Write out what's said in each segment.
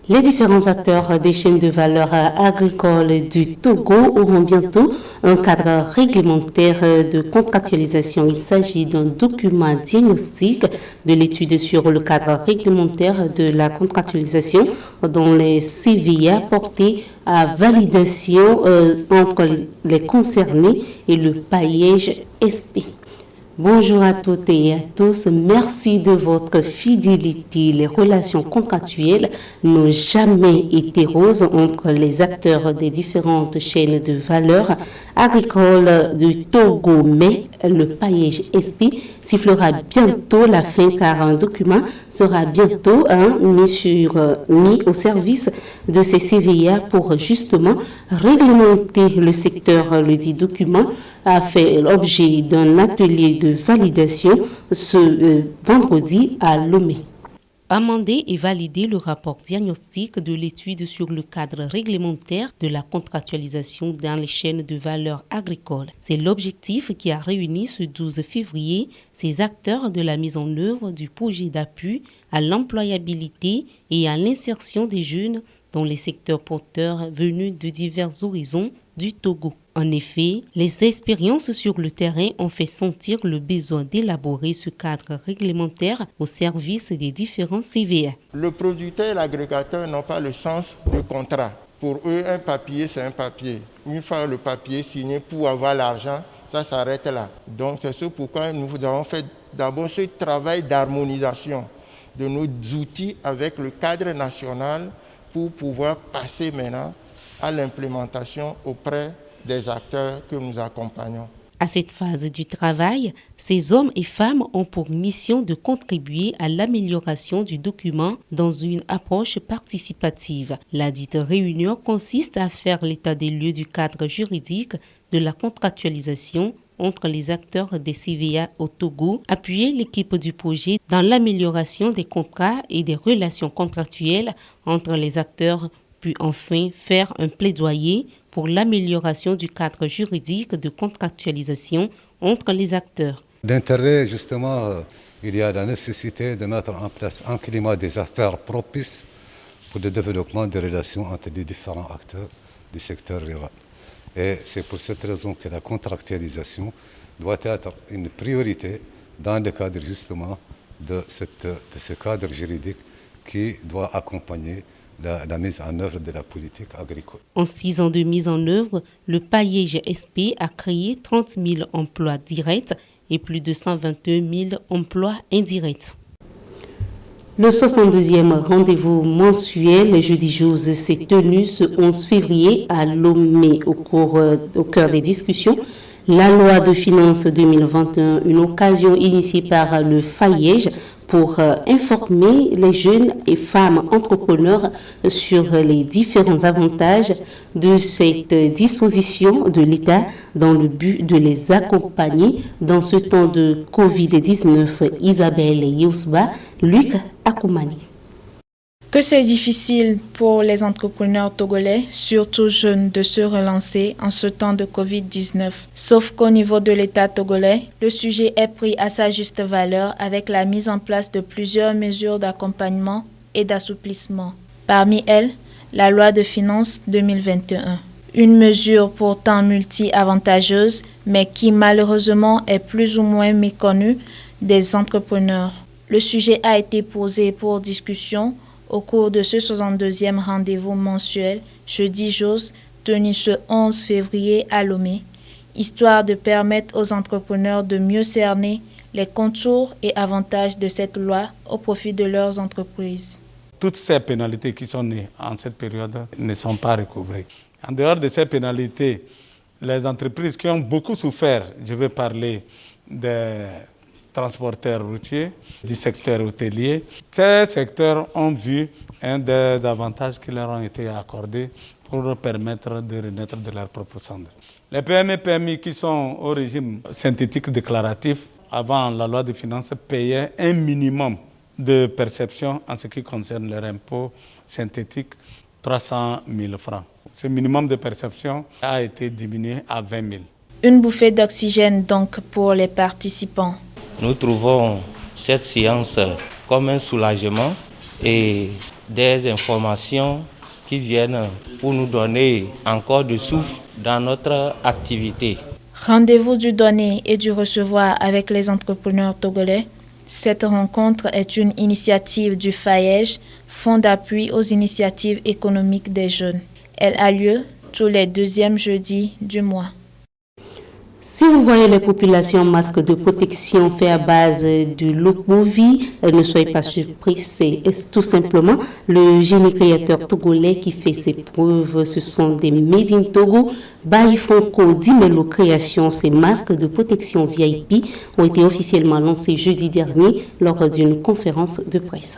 Les différents acteurs des chaînes de valeur agricole du Togo auront bientôt un cadre réglementaire de contractualisation. Il s'agit d'un document diagnostic de l'étude sur le cadre réglementaire de la contractualisation dont les CVA portés à validation entre les concernés et le paillage SP. Bonjour à toutes et à tous, merci de votre fidélité. Les relations contractuelles n'ont jamais été roses entre les acteurs des différentes chaînes de valeur agricole du Togo, mais le paillage SP sifflera bientôt la fin car un document sera bientôt mis au service de ces CVA pour justement réglementer le secteur. Le dit document a fait l'objet d'un atelier de validation ce vendredi à Lomé. Amender et valider le rapport diagnostic de l'étude sur le cadre réglementaire de la contractualisation dans les chaînes de valeur agricole. C'est l'objectif qui a réuni ce 12 février ces acteurs de la mise en œuvre du projet d'appui à l'employabilité et à l'insertion des jeunes dans les secteurs porteurs venus de divers horizons du Togo. En effet, les expériences sur le terrain ont fait sentir le besoin d'élaborer ce cadre réglementaire au service des différents CVA. Le producteur et l'agrégateur n'ont pas le sens du contrat. Pour eux, un papier, c'est un papier. Une fois le papier signé pour avoir l'argent, ça s'arrête là. Donc c'est ce pourquoi nous avons fait d'abord ce travail d'harmonisation de nos outils avec le cadre national pour pouvoir passer maintenant à l'implémentation auprès des acteurs que nous accompagnons. À cette phase du travail, ces hommes et femmes ont pour mission de contribuer à l'amélioration du document dans une approche participative. La dite réunion consiste à faire l'état des lieux du cadre juridique de la contractualisation entre les acteurs des CVA au Togo, appuyer l'équipe du projet dans l'amélioration des contrats et des relations contractuelles entre les acteurs, puis enfin faire un plaidoyer pour l'amélioration du cadre juridique de contractualisation entre les acteurs. D'intérêt, justement, il y a la nécessité de mettre en place un climat des affaires propice pour le développement des relations entre les différents acteurs du secteur rural. Et c'est pour cette raison que la contractualisation doit être une priorité dans le cadre justement de ce cadre juridique qui doit accompagner la mise en œuvre de la politique agricole. En 6 ans de mise en œuvre, le paillage SP a créé 30 000 emplois directs et plus de 122 000 emplois indirects. Le 62e rendez-vous mensuel jeudi 12 s'est tenu ce 11 février à Lomé au cœur des discussions. La loi de finances 2021, une occasion initiée par le FAIEJ pour informer les jeunes et femmes entrepreneurs sur les différents avantages de cette disposition de l'État dans le but de les accompagner dans ce temps de Covid-19. Isabelle Yousba, Luc Akoumani. Que c'est difficile pour les entrepreneurs togolais, surtout jeunes, de se relancer en ce temps de Covid-19. Sauf qu'au niveau de l'État togolais, le sujet est pris à sa juste valeur avec la mise en place de plusieurs mesures d'accompagnement et d'assouplissement. Parmi elles, la loi de finances 2021. Une mesure pourtant multi-avantageuse, mais qui malheureusement est plus ou moins méconnue des entrepreneurs. Le sujet a été posé pour discussion au cours de ce 62e rendez-vous mensuel, jeudi JOS, tenu ce 11 février à Lomé, histoire de permettre aux entrepreneurs de mieux cerner les contours et avantages de cette loi au profit de leurs entreprises. Toutes ces pénalités qui sont nées en cette période ne sont pas recouvrées. En dehors de ces pénalités, les entreprises qui ont beaucoup souffert, je vais parler des transporteurs routiers, du secteur hôtelier. Ces secteurs ont vu un des avantages qui leur ont été accordés pour leur permettre de renaître de leur propre cendre. Les PME-PMI qui sont au régime synthétique déclaratif, avant la loi de finances, payaient un minimum de perception en ce qui concerne leur impôt synthétique, 300 000 francs. Ce minimum de perception a été diminué à 20 000. Une bouffée d'oxygène donc pour les participants. Nous trouvons cette séance comme un soulagement et des informations qui viennent pour nous donner encore de souffle dans notre activité. Rendez-vous du donner et du recevoir avec les entrepreneurs togolais. Cette rencontre est une initiative du FAEJ, Fonds d'appui aux initiatives économiques des jeunes. Elle a lieu tous les deuxièmes jeudis du mois. Si vous voyez les populations en masque de protection fait à base de Lopovi, ne soyez pas surpris, c'est tout simplement le génie créateur togolais qui fait ses preuves. Ce sont des Made in Togo. Bayi Franco Dimelo Création, ces masques de protection VIP ont été officiellement lancés jeudi dernier lors d'une conférence de presse.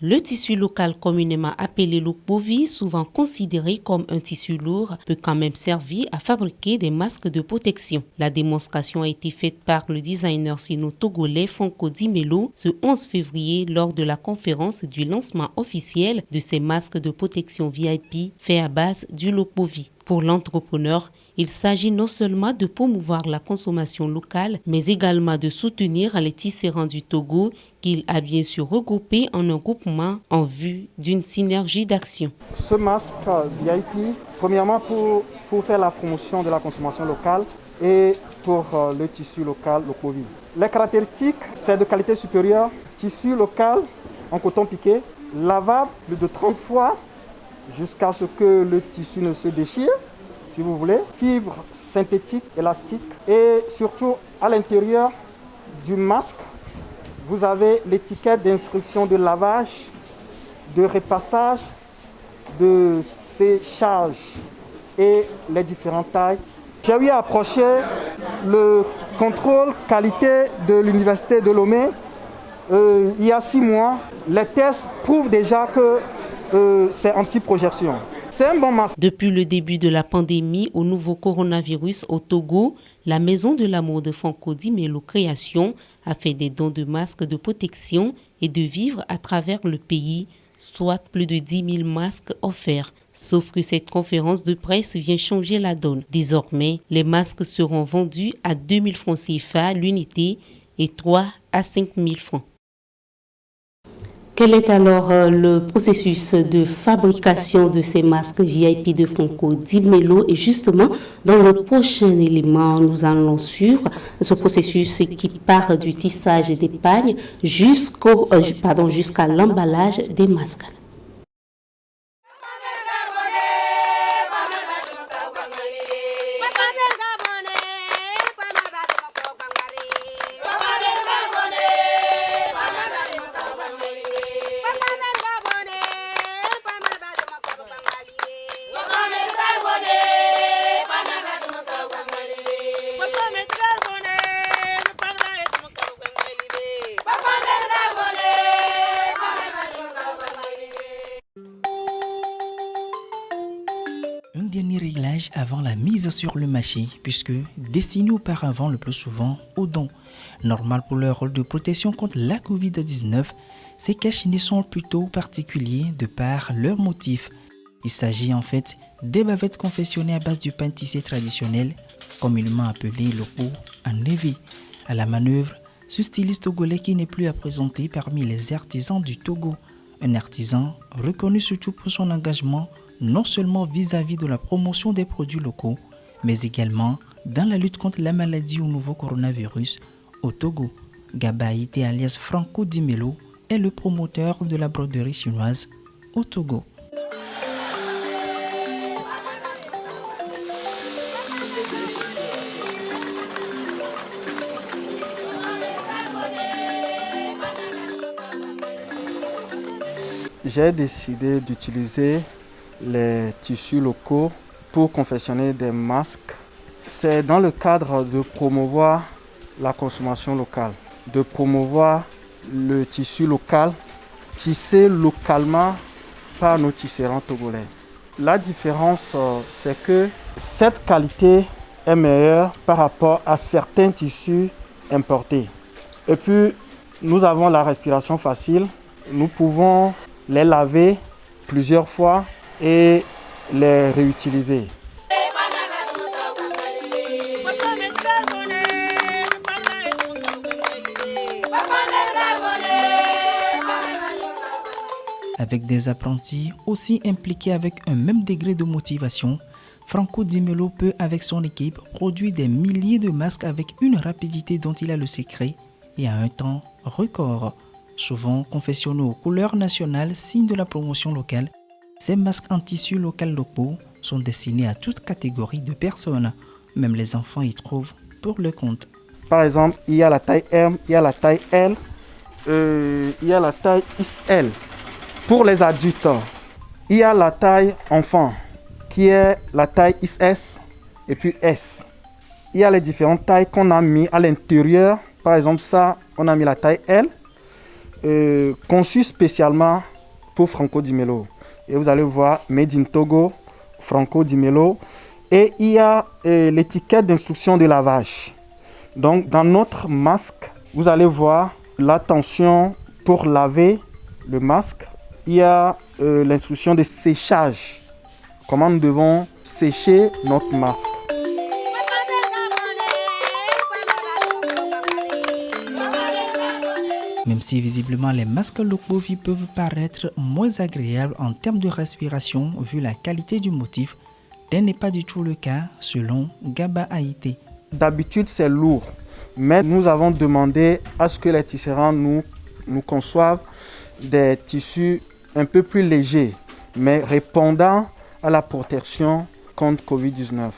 Le tissu local communément appelé Lopovi, souvent considéré comme un tissu lourd, peut quand même servir à fabriquer des masques de protection. La démonstration a été faite par le designer sino-togolais Franco Dimelo ce 11 février lors de la conférence du lancement officiel de ces masques de protection VIP faits à base du Lopovi. Pour l'entrepreneur, il s'agit non seulement de promouvoir la consommation locale, mais également de soutenir les tisserands du Togo qu'il a bien sûr regroupés en un groupement en vue d'une synergie d'action. Ce masque VIP, premièrement pour faire la promotion de la consommation locale et pour le tissu local, le Covid. Les caractéristiques, c'est de qualité supérieure, tissu local en coton piqué, lavable plus de 30 fois, jusqu'à ce que le tissu ne se déchire, si vous voulez. Fibres synthétiques, élastiques. Et surtout, à l'intérieur du masque, vous avez l'étiquette d'instruction de lavage, de repassage, de séchage et les différentes tailles. J'ai eu à approcher le contrôle qualité de l'université de Lomé. Il y a 6 mois, les tests prouvent déjà que c'est anti-projection. C'est un bon masque. Depuis le début de la pandémie au nouveau coronavirus au Togo, la Maison de l'amour de Franco Dimelo Création a fait des dons de masques de protection et de vivres à travers le pays, soit plus de 10 000 masques offerts. Sauf que cette conférence de presse vient changer la donne. Désormais, les masques seront vendus à 2 000 francs CFA l'unité et 3 à 5 000 francs. Quel est alors le processus de fabrication de ces masques VIP de Franco Dimelo? Et justement, dans le prochain élément, nous allons suivre ce processus qui part du tissage des pagnes jusqu'à l'emballage des masques. Avant la mise sur le marché, puisque destinés auparavant le plus souvent aux dons. Normal pour leur rôle de protection contre la Covid-19, ces cachinets sont plutôt particuliers de par leur motif. Il s'agit en fait des bavettes confectionnées à base du pain tissé traditionnel, communément appelé lopo en évi. À la manœuvre, ce styliste togolais qui n'est plus à présenter parmi les artisans du Togo. Un artisan reconnu surtout pour son engagement non seulement vis-à-vis de la promotion des produits locaux, mais également dans la lutte contre la maladie au nouveau coronavirus au Togo. Gabaïté alias Franco Dimelo est le promoteur de la broderie chinoise au Togo. J'ai décidé d'utiliser les tissus locaux pour confectionner des masques. C'est dans le cadre de promouvoir la consommation locale, de promouvoir le tissu local, tissé localement par nos tisserands togolais. La différence, c'est que cette qualité est meilleure par rapport à certains tissus importés. Et puis, nous avons la respiration facile. Nous pouvons les laver plusieurs fois et les réutiliser. Avec des apprentis aussi impliqués avec un même degré de motivation, Franco Di Melo peut, avec son équipe, produire des milliers de masques avec une rapidité dont il a le secret et à un temps record. Souvent confectionnés aux couleurs nationales, signe de la promotion locale, ces masques en tissu local locaux sont destinés à toute catégorie de personnes. Même les enfants y trouvent pour le compte. Par exemple, il y a la taille M, il y a la taille L, il y a la taille XL. Pour les adultes, il y a la taille enfant, qui est la taille XS et puis S. Il y a les différentes tailles qu'on a mis à l'intérieur. Par exemple, ça, on a mis la taille L, conçue spécialement pour Franco Di Melo. Et vous allez voir, Made in Togo, Franco Di Melo. Et il y a l'étiquette d'instruction de lavage. Donc, dans notre masque, vous allez voir l'attention pour laver le masque. Il y a l'instruction de séchage. Comment nous devons sécher notre masque. Même si visiblement les masques locaux peuvent paraître moins agréables en termes de respiration vu la qualité du motif, tel n'est pas du tout le cas selon Gaba Haïté. D'habitude c'est lourd, mais nous avons demandé à ce que les tisserands nous conçoivent des tissus un peu plus légers, mais répondant à la protection contre Covid-19.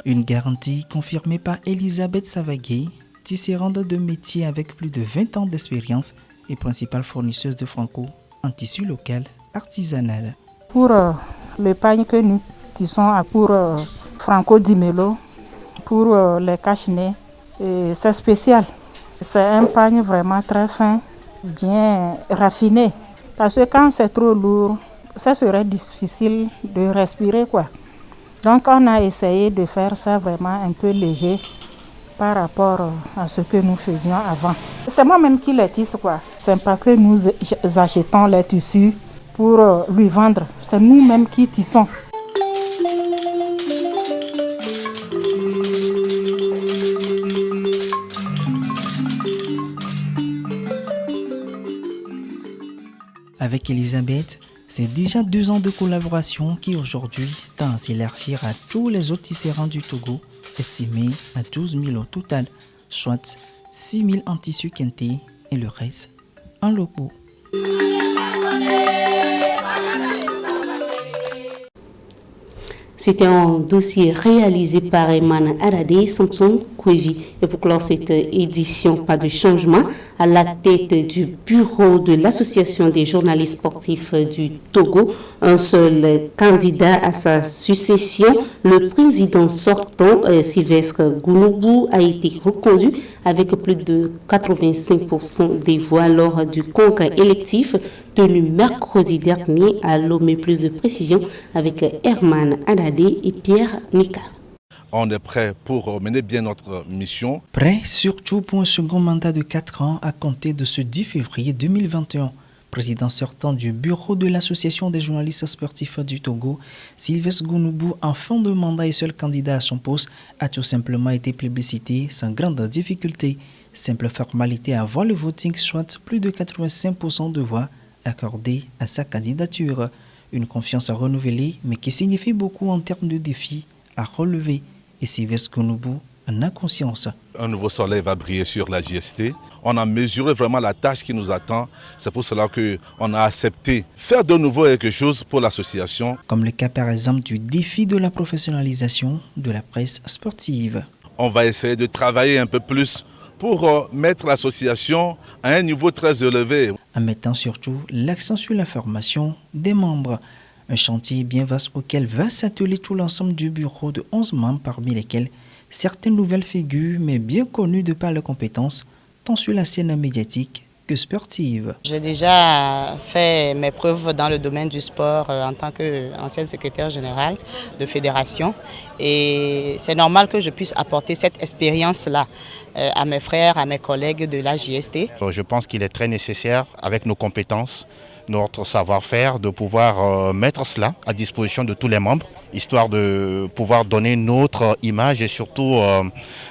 Une garantie confirmée par Elisabeth Savagué, tisserande de métier avec plus de 20 ans d'expérience et principale fournisseuse de Franco en tissu local artisanal. Pour le pagne que nous tissons pour Franco Di Melo, pour les cache-nez, c'est spécial. C'est un pagne vraiment très fin, bien raffiné. Parce que quand c'est trop lourd, ça serait difficile de respirer, quoi. Donc on a essayé de faire ça vraiment un peu léger par rapport à ce que nous faisions avant. C'est moi-même qui les tisse, quoi. C'est pas que nous achetons les tissus pour lui vendre. C'est nous-mêmes qui tissons. Avec Elisabeth, c'est déjà 2 ans de collaboration qui aujourd'hui tend à s'élargir à tous les autres tisserands du Togo, estimés à 12 000 au total, soit 6 000 en tissu quinté et le reste en locaux. C'était un dossier réalisé par Eman Aradé, Samson Kwevi. Et pour clore cette édition, pas de changement. À la tête du bureau de l'Association des journalistes sportifs du Togo, un seul candidat à sa succession, le président sortant, Sylvestre Gounoubou, a été reconduit avec plus de 85% des voix lors du congrès électif tenu mercredi dernier à Lomé. Plus de précision avec Herman Aradé et Pierre Nika. On est prêt pour mener bien notre mission. Prêt surtout pour un second mandat de 4 ans à compter de ce 10 février 2021. Président sortant du bureau de l'Association des journalistes sportifs du Togo, Sylvestre Gounoubou, en fin de mandat et seul candidat à son poste, a tout simplement été plébiscité sans grande difficulté. Simple formalité avant le voting, soit plus de 85% de voix accordées à sa candidature. Une confiance à renouveler, mais qui signifie beaucoup en termes de défis à relever. Et Sylvestre Gounoubou en a conscience. Un nouveau soleil va briller sur la JST. On a mesuré vraiment la tâche qui nous attend. C'est pour cela qu'on a accepté faire de nouveau quelque chose pour l'association. Comme le cas par exemple du défi de la professionnalisation de la presse sportive. On va essayer de travailler un peu plus pour mettre l'association à un niveau très élevé. En mettant surtout l'accent sur la formation des membres. Un chantier bien vaste auquel va s'atteler tout l'ensemble du bureau de 11 membres, parmi lesquels certaines nouvelles figures, mais bien connues de par leurs compétences, tant sur la scène médiatique que sportive. J'ai déjà fait mes preuves dans le domaine du sport en tant qu'ancienne secrétaire générale de fédération. Et c'est normal que je puisse apporter cette expérience-là à mes frères, à mes collègues de la JST. Je pense qu'il est très nécessaire, avec nos compétences, notre savoir-faire, de pouvoir mettre cela à disposition de tous les membres, histoire de pouvoir donner notre image et surtout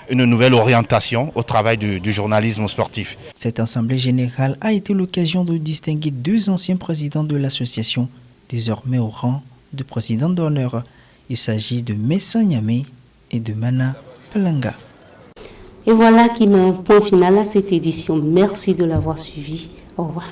une nouvelle orientation au travail du journalisme sportif. Cette assemblée générale a été l'occasion de distinguer 2 anciens présidents de l'association, désormais au rang de président d'honneur. Il s'agit de Messa Nyame et de Mana Alanga. Et voilà qui met un point final à cette édition. Merci de l'avoir suivi. Au revoir.